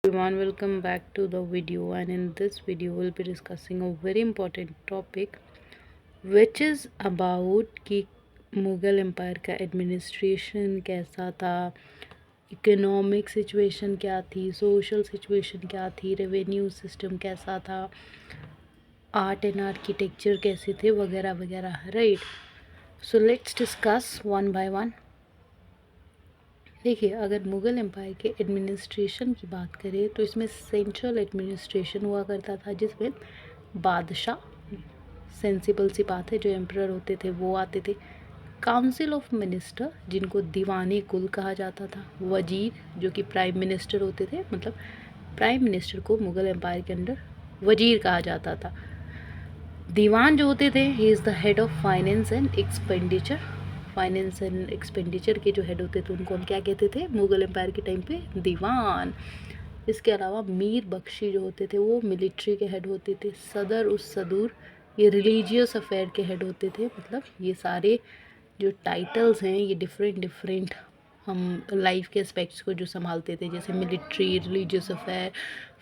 Everyone, welcome back to the video, and in this video we'll be discussing a very important topic which is about कि Mughal empire का administration कैसा था, economic situation क्या थी, social situation क्या थी, revenue system कैसा था, आर्ट एंड आर्किटेक्चर कैसे थे, वगैरह वगैरह, right. So let's discuss one by one. देखिए, अगर मुग़ल एम्पायर के एडमिनिस्ट्रेशन की बात करें तो इसमें सेंट्रल एडमिनिस्ट्रेशन हुआ करता था, जिसमें बादशाह, सेंसिबल सी बात है, जो एम्परर होते थे वो आते थे। काउंसिल ऑफ मिनिस्टर, जिनको दीवानी कुल कहा जाता था। वजीर, जो कि प्राइम मिनिस्टर होते थे, मतलब प्राइम मिनिस्टर को मुग़ल एम्पायर के अंदर वजीर कहा जाता था। दीवान जो होते थे, he is the head of finance and expenditure. Finance and expenditure के जो हेड होते थे उनको हम क्या कहते थे मुग़ल एम्पायर के टाइम पे? दीवान। इसके अलावा मीर बख्शी जो होते थे वो मिलिट्री के हेड होते थे। सदर उस सदूर, ये रिलीजियस अफेयर के हेड होते थे। मतलब ये सारे जो टाइटल्स हैं ये डिफरेंट डिफरेंट हम लाइफ के एस्पेक्ट्स को जो संभालते थे, जैसे military, religious affair,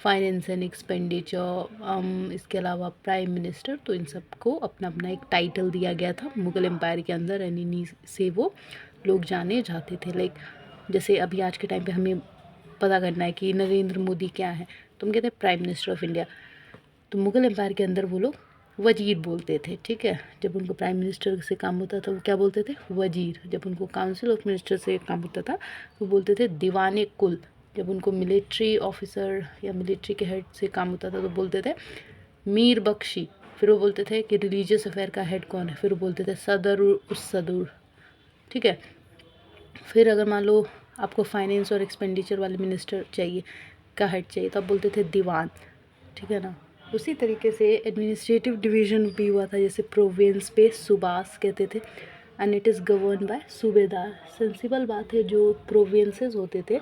finance and expenditure, इसके अलावा प्राइम मिनिस्टर। तो इन सबको अपना अपना एक टाइटल दिया गया था मुग़ल एम्पायर के अंदर, एंड इन्हीं से वो लोग जाने जाते थे। लाइक जैसे अभी आज के टाइम पे हमें पता करना है कि नरेंद्र मोदी क्या है, तो हम कहते हैं प्राइम मिनिस्टर ऑफ इंडिया। तो मुग़ल एम्पायर के अंदर वो लोग वजीर बोलते थे, ठीक है। जब उनको प्राइम मिनिस्टर से काम होता था वो क्या बोलते थे? वजीर। जब उनको काउंसिल ऑफ मिनिस्टर से काम होता था वो बोलते थे दीवाने कुल। जब उनको मिलिट्री ऑफिसर या मिलिट्री के हेड से काम होता था तो बोलते थे मीर बख्शी। फिर वो बोलते थे कि रिलीजियस अफेयर का हेड कौन है, फिर वो बोलते थे सदर उस सदूर, ठीक है। फिर अगर मान लो आपको फाइनेंस और एक्सपेंडिचर वाले मिनिस्टर चाहिए, का हेड चाहिए, तो आप बोलते थे दीवान, ठीक है ना। उसी तरीके से एडमिनिस्ट्रेटिव डिवीज़न भी हुआ था, जैसे प्रोविंस पे सूबास कहते थे, and it is govern by सूबेदार। सेंसिबल बात है, जो प्रोविंसेस होते थे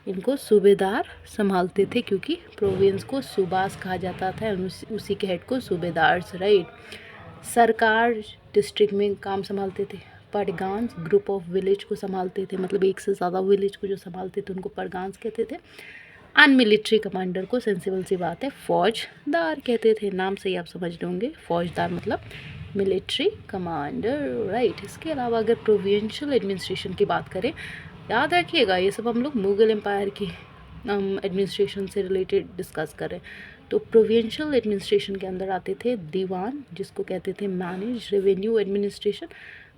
इनको सूबेदार संभालते थे, क्योंकि प्रोविंस को सूबास कहा जाता था, उसी के हेड को सूबेदार, राइट। सरकार डिस्ट्रिक्ट में काम संभालते थे। परगान्स ग्रुप ऑफ विलेज को संभालते थे, मतलब एक से ज़्यादा विलेज को जो संभालते थे उनको परगान्स कहते थे। एंड मिलिट्री कमांडर को, सेंसिबल सी बात है, फौजदार कहते थे। नाम से ही आप समझ लेंगे, फौजदार मतलब मिलिट्री कमांडर, राइट। इसके अलावा अगर प्रोविंशियल एडमिनिस्ट्रेशन की बात करें, याद रखिएगा ये सब हम लोग मुग़ल एम्पायर की एडमिनिस्ट्रेशन से रिलेटेड डिस्कस करें। तो प्रोविंशियल एडमिनिस्ट्रेशन के अंदर आते थे दीवान, जिसको कहते थे मैनेज रेवेन्यू एडमिनिस्ट्रेशन।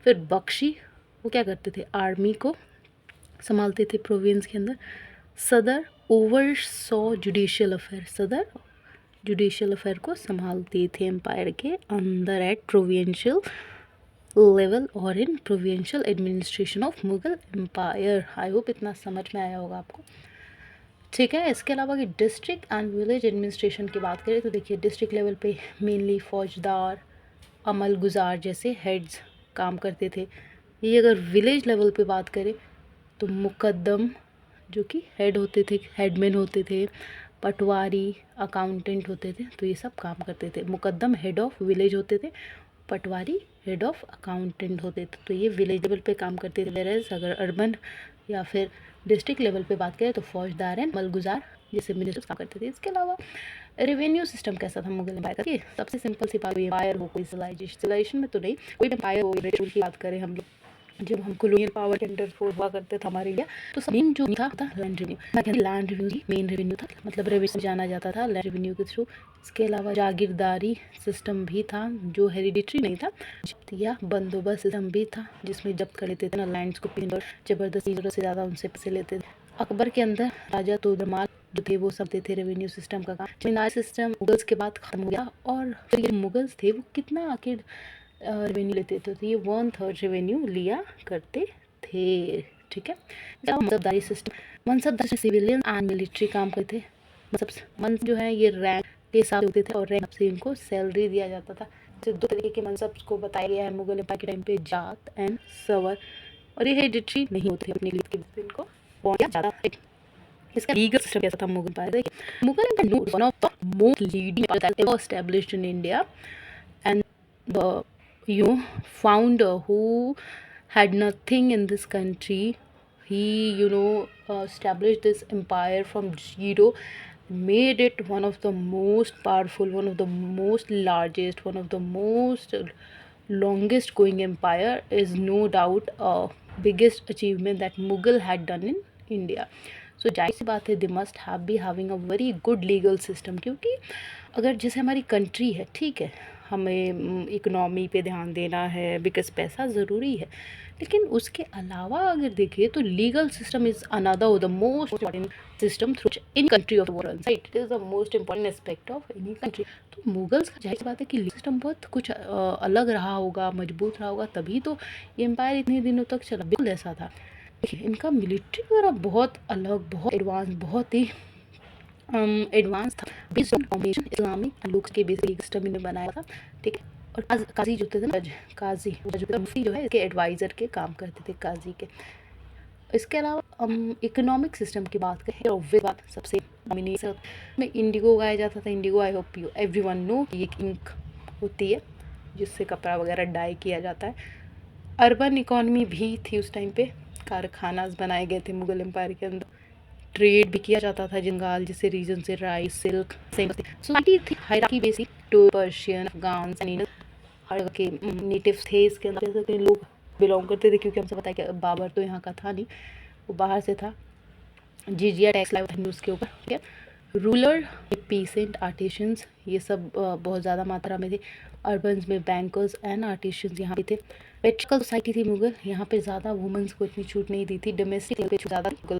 फिर बख्शी, वो क्या करते थे? आर्मी को संभालते थे प्रोविंस के अंदर। सदर ओवर सॉ जुडिशियल अफेयर, सदर जुडिशियल अफेयर को संभालते थे एम्पायर के अंदर एट प्रोविंशियल लेवल और in provincial administration of Mughal empire. I hope इतना समझ में आया होगा आपको, ठीक है। इसके अलावा कि डिस्ट्रिक्ट एंड विलेज एडमिनिस्ट्रेशन की बात करें तो देखिए, डिस्ट्रिक्ट लेवल पे मेनली फौजदार, अमल गुजार जैसे हेड्स काम करते थे। ये अगर विलेज लेवल पे बात करें तो मुकद्दम, जो कि हेड होते थे, हेडमैन होते थे, पटवारी अकाउंटेंट होते थे, तो ये सब काम करते थे। मुकद्दम हेड ऑफ विलेज होते थे, पटवारी हेड ऑफ अकाउंटेंट होते थे, तो ये विलेज लेवल पे काम करते थे। वेरएज़ अगर अर्बन या फिर डिस्ट्रिक्ट लेवल पे बात करें तो फौजदार एंड मलगुजार जैसे मिनिस्टर्स काम करते थे। इसके अलावा रेवेन्यू सिस्टम कैसा था मुग़ल एम्पायर का? सबसे सिंपल सी बात, एम्पायर हो कोई सिविलाइजेशन में तो नहीं, कोई एम्पायर हो, रूल की बात करें हम लोग, जब हम कॉलोनियल पावर के अंडर हुआ करते था हमारे इंडिया, तो मेन जो था land revenue. Land revenue main revenue था, मतलब रेवेन्यू जाना जाता था लैंड रेवेन्यू के थ्रू। इसके अलावा जागीरदारी सिस्टम भी था, जो हेरिडिटरी नहीं था। जब्त या बंदोबस्त सिस्टम भी था, जिसमें जब्त कर लेते थे ना लैंड्स को, और ज़बरदस्ती ज़रूरत से ज़्यादा उनसे पैसे लेते थे। अकबर के अंदर राजा तोदरमाल जो थे वो सब थे रेवेन्यू सिस्टम का काम। जमींदारी सिस्टम मुगल्स के बाद खत्म हो गया, और फिर ये मुगल्स थे वो कितना आखिर रेवेन्यू लेते थे, तो ये 1/3 रेवेन्यू लिया करते थे, ठीक है। Mansabdari system, mansabdar civilian and military काम करते थे। मनसब जो है ये रैंक के हिसाब से होते थे, और रैंक से इनको सैलरी दिया जाता था। तो दो तरीके के मनसब को बताया गया है मुग़ल एम्पायर के टाइम पे, जात एंड सवर, और ये हेरिडिटरी नहीं होते, अपने लिए के इनको बॉन्ड किया जाता है। इसका लीगल सिस्टम कैसा था मुग़ल एम्पायर? देखिए, Mughal empire one of the most leading that ever established in India, and the founder who had nothing in this country, he established this empire from zero, made it one of the most powerful, one of the most largest, one of the most longest going empire, is no doubt a biggest achievement that Mughal had done in India. सो जाहिर सी बात है they must have be having a very good legal system, क्योंकि अगर जैसे हमारी country है, ठीक है, हमें इकोनॉमी पे ध्यान देना है बिकॉज पैसा ज़रूरी है, लेकिन उसके अलावा अगर देखिए तो legal system is another the most important system through any country of the world, right? It is the most important aspect of any country. तो मुगल्स का जाहिर सी बात है कि लीगल सिस्टम बहुत कुछ अलग रहा होगा, मजबूत रहा होगा, तभी तो ये एम्पायर इतने दिनों तक चला। बिल्कुल ऐसा था। देखिए इनका मिलिट्री वगैरह बहुत अलग, बहुत एडवांस, बहुत ही एडवांस था, based on combination Islamic looks के बेसिक सिस्टम इन्होंने बनाया था, ठीक है। और काजी जो थे ना, काजी जो मुफ्ती जो है इसके एडवाइज़र के काम करते थे काजी के। इसके अलावा इकोनॉमिक सिस्टम की बात करें, ऑब्वियस बात सबसे में इंडिगो उगाया जाता था। Indigo, I hope you everyone know, ये एक इंक होती है जिससे कपड़ा वगैरह डाई किया जाता है। अर्बन इकॉनमी भी थी उस टाइम पे, कारखानाज बनाए गए थे मुगल एम्पायर के अंदर, ट्रेड भी किया जाता था जंगाल जैसे रीजन से, राइस, सिल्क, सेम सोसाइटी थी, hierarchy basic, to Persian, Afghan, हर के नेटिव्स थे इसके अंदर, जैसे लोग बिलोंग करते थे, क्योंकि हमसे पता है कि बाबर तो यहाँ का था नहीं, वो बाहर से था। जिजिया टैक्स लाया था उसके ऊपर, ठीक है। रूलर, पीसेंट, आर्टिशंस, ये सब बहुत ज़्यादा मात्रा में थे। अर्बन्स में बैंकर्स एंड आर्टिशंस यहाँ पे थे। पेट्रिकल सोसाइटी थी मुगल, यहाँ पे ज़्यादा वुमेंस को इतनी छूट नहीं दी थी, डोमेस्टिक लेवल पे ज़्यादा मुगल।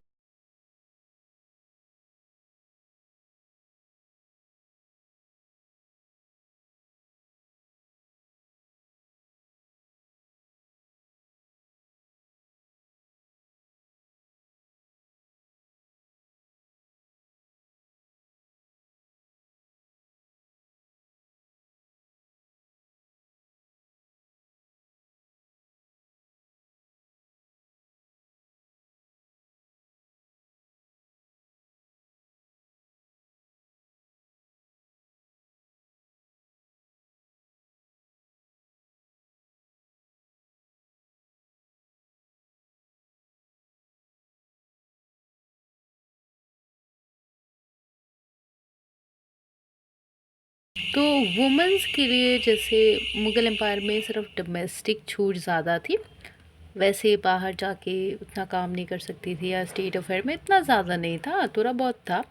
तो वुमेंस के लिए जैसे मुग़ल एम्पायर में सिर्फ डोमेस्टिक छूट ज़्यादा थी, वैसे बाहर जाके उतना काम नहीं कर सकती थी, या स्टेट अफेयर में इतना ज़्यादा नहीं था, थोड़ा बहुत था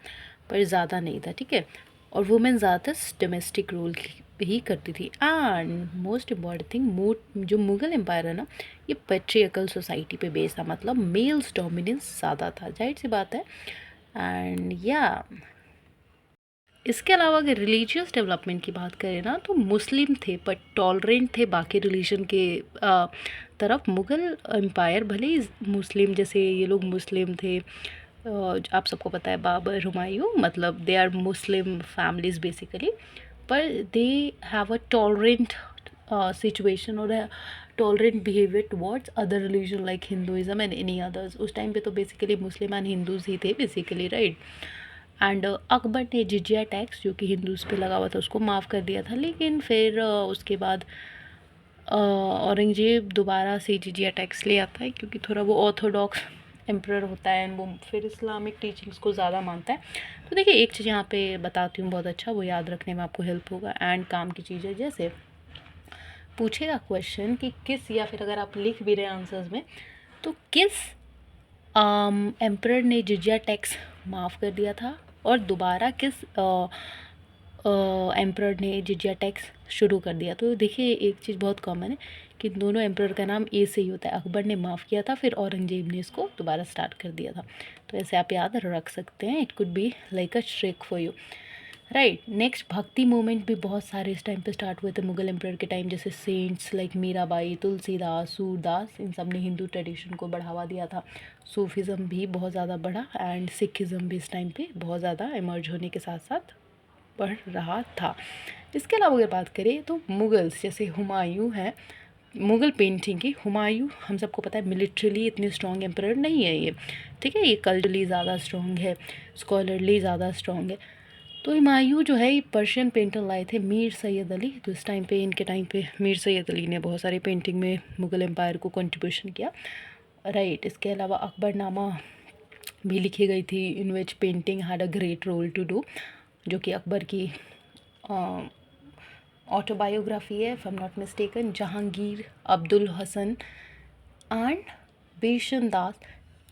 पर ज़्यादा नहीं था, ठीक है। और वुमेन ज़्यादातर डोमेस्टिक रोल ही करती थी। एंड मोस्ट इम्पॉर्टेंट थिंग, जो मुग़ल एम्पायर है ना, ये पेट्रियकल सोसाइटी पे बेस्ड था, मतलब मेल्स डोमिनेंस ज़्यादा था, जाहिर सी बात है। एंड या इसके अलावा अगर रिलीजियस डेवलपमेंट की बात करें ना, तो मुस्लिम थे पर टॉलरेंट थे बाकी रिलीजन के तरफ। मुग़ल एम्पायर भले ही मुस्लिम, जैसे ये लोग मुस्लिम थे, आप सबको पता है बाबर, हुमायूं, मतलब they are Muslim families basically, पर they have a tolerant situation और tolerant behaviour towards other religion like Hinduism and any others. उस टाइम पे तो बेसिकली मुस्लिम एंड हिंदूज़ ही थे बेसिकली, राइट। एंड अकबर ने जिजिया टैक्स जो कि हिंदूज़ पे लगा हुआ था उसको माफ़ कर दिया था, लेकिन फिर उसके बाद औरंगज़ेब दोबारा से जिजिया टैक्स ले आता है, क्योंकि थोड़ा वो ऑर्थोडॉक्स एम्परर होता है एंड वो फिर इस्लामिक टीचिंग्स को ज़्यादा मानता है। तो देखिए एक चीज़ यहाँ पे बताती हूँ बहुत अच्छा, वो याद रखने में आपको हेल्प होगा एंड काम की चीज़ है। जैसे पूछेगा क्वेश्चन कि किस, या फिर अगर आप लिख भी रहे आंसर्स में, तो किस एम्परर ने जिजिया टैक्स माफ़ कर दिया था, और दोबारा किस एम्परर ने जिजिया टैक्स शुरू कर दिया। तो देखिए एक चीज़ बहुत कॉमन है कि दोनों एम्परर का नाम ए से ही होता है। अकबर ने माफ़ किया था, फिर औरंगजेब ने इसको दोबारा स्टार्ट कर दिया था। तो ऐसे आप याद रख सकते हैं, it could be like a trick for you, right. Next, भक्ति मूवमेंट भी बहुत सारे इस टाइम पे स्टार्ट हुए थे मुगल एम्परर के टाइम, जैसे सेंट्स लाइक मीराबाई, तुलसीदास, सूरदास, इन सब ने हिंदू ट्रेडिशन को बढ़ावा दिया था। सूफीज़म भी बहुत ज़्यादा बढ़ा एंड सिखिज़म भी इस टाइम पे बहुत ज़्यादा इमर्ज होने के साथ साथ बढ़ रहा था। इसके अलावा अगर बात करें तो मुगल्स, जैसे हुमायूं है, मुग़ल पेंटिंग की, हुमायूं हम सबको पता है मिलिट्रली इतने स्ट्रॉन्ग एम्परर नहीं है ये, ठीक है, ये कल्चरली ज़्यादा स्ट्रॉन्ग है, स्कॉलरली ज़्यादा स्ट्रॉन्ग है। तो हुमायूं जो है ये पर्शियन पेंटर लाए थे मीर सैयद अली। तो इस टाइम पे, इनके टाइम पे मीर सैयद अली ने बहुत सारी पेंटिंग में मुग़ल एम्पायर को कंट्रीब्यूशन किया। राइट। इसके अलावा अकबरनामा भी लिखी गई थी, in which painting had a great role to do, जो कि अकबर की ऑटोबायोग्राफी है, if I am not mistaken. Jahangir, Abdul Hasan and Bishan Das,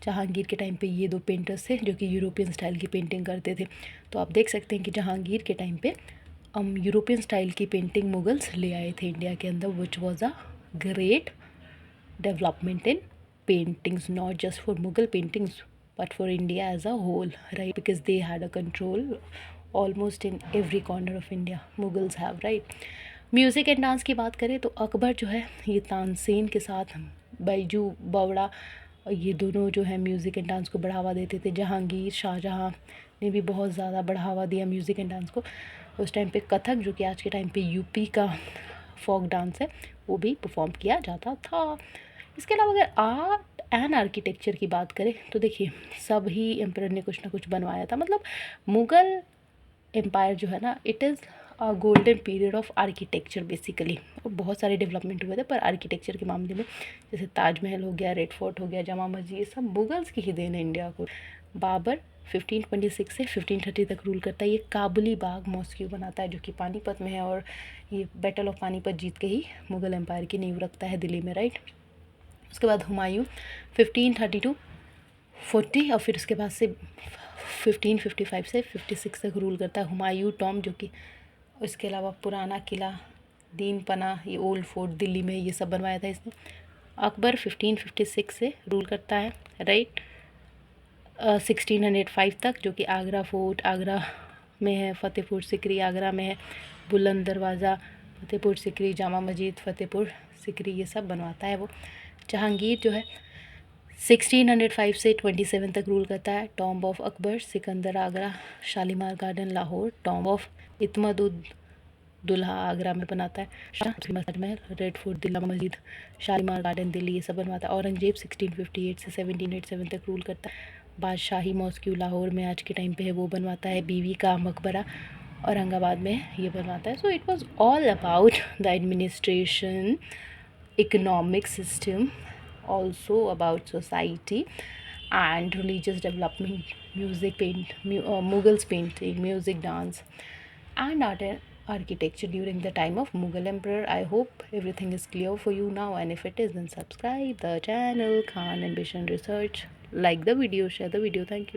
Jahangir के टाइम पे ये दो पेंटर्स थे जो कि यूरोपियन स्टाइल की पेंटिंग करते थे। तो आप देख सकते हैं कि जहांगीर के टाइम पे यूरोपियन स्टाइल की पेंटिंग मुगल्स ले आए थे इंडिया के अंदर, which was a great development in paintings, not just for Mughal paintings but for India as a whole, right? Because they had a control almost in every corner of India, Mughals have, right? Music and dance की बात करें तो अकबर जो है ये तानसेन के साथ बैजू बावड़ा, ये दोनों जो है म्यूज़िक एंड डांस को बढ़ावा देते थे। जहांगीर, शाहजहाँ ने भी बहुत ज़्यादा बढ़ावा दिया म्यूज़िक एंड डांस को। उस टाइम पे कथक, जो कि आज के टाइम पे यूपी का फोक डांस है, वो भी परफॉर्म किया जाता था। इसके अलावा अगर आर्ट एंड आर्किटेक्चर की बात करें तो देखिए सभी एम्परर ने कुछ ना कुछ बनवाया था। मतलब मुग़ल एम्पायर जो है ना, it is a golden period of architecture basically. और बहुत सारे डेवलपमेंट हुए थे, पर आर्किटेक्चर के मामले में जैसे ताजमहल हो गया, रेड फोर्ट हो गया, जामा मस्जिद, ये सब मुगल्स की ही देन है इंडिया को। बाबर 1526 से 1530 तक रूल करता है। ये काबुली बाग मॉस्क्यू बनाता है जो कि पानीपत में है, और ये बैटल ऑफ पानीपत जीत के ही मुग़ल एम्पायर की नींव रखता है दिल्ली में, राइट। उसके बाद हुमायूं 1532 40, और फिर उसके बाद से 1555 से 56 तक रूल करता है। हुमायूं टॉम, जो कि इसके अलावा पुराना किला, दीन पना, ये ओल्ड फोर्ट दिल्ली में, ये सब बनवाया था इसने। अकबर 1556 से रूल करता है, राइट, 1605 तक, जो कि आगरा फोर्ट आगरा में है, फतेहपुर सिकरी आगरा में है, बुलंद दरवाज़ा फतेहपुर सिकरी, जामा मस्जिद फतेहपुर सिकरी, ये सब बनवाता है वो। जहांगीर जो है 1605 से 27 तक रूल करता है। Tomb of Akbar, Sikandra Agra, Shalimar garden Lahore, tomb of Itimad-ud-Daulah Agra में बनाता है। ताजमहल, रेड फोर्ट दिल्ली, मस्जिद, शालीमार गार्डन दिल्ली, ये सब बनवाता है। औरंगजेब 1658 से 1787 तक रूल करता है। बादशाही मॉस्क्यू लाहौर में आज के टाइम पे है, वो बनवाता है। बीवी का मकबरा औरंगाबाद में ये बनवाता है। So it was all about the administration, economic system, also about society and religious development, music, Mughals painting, music, dance, and art and architecture during the time of Mughal emperor. I hope everything is clear for you now, and if it is, then subscribe the channel Khan Ambition Research, like the video, share the video. Thank you.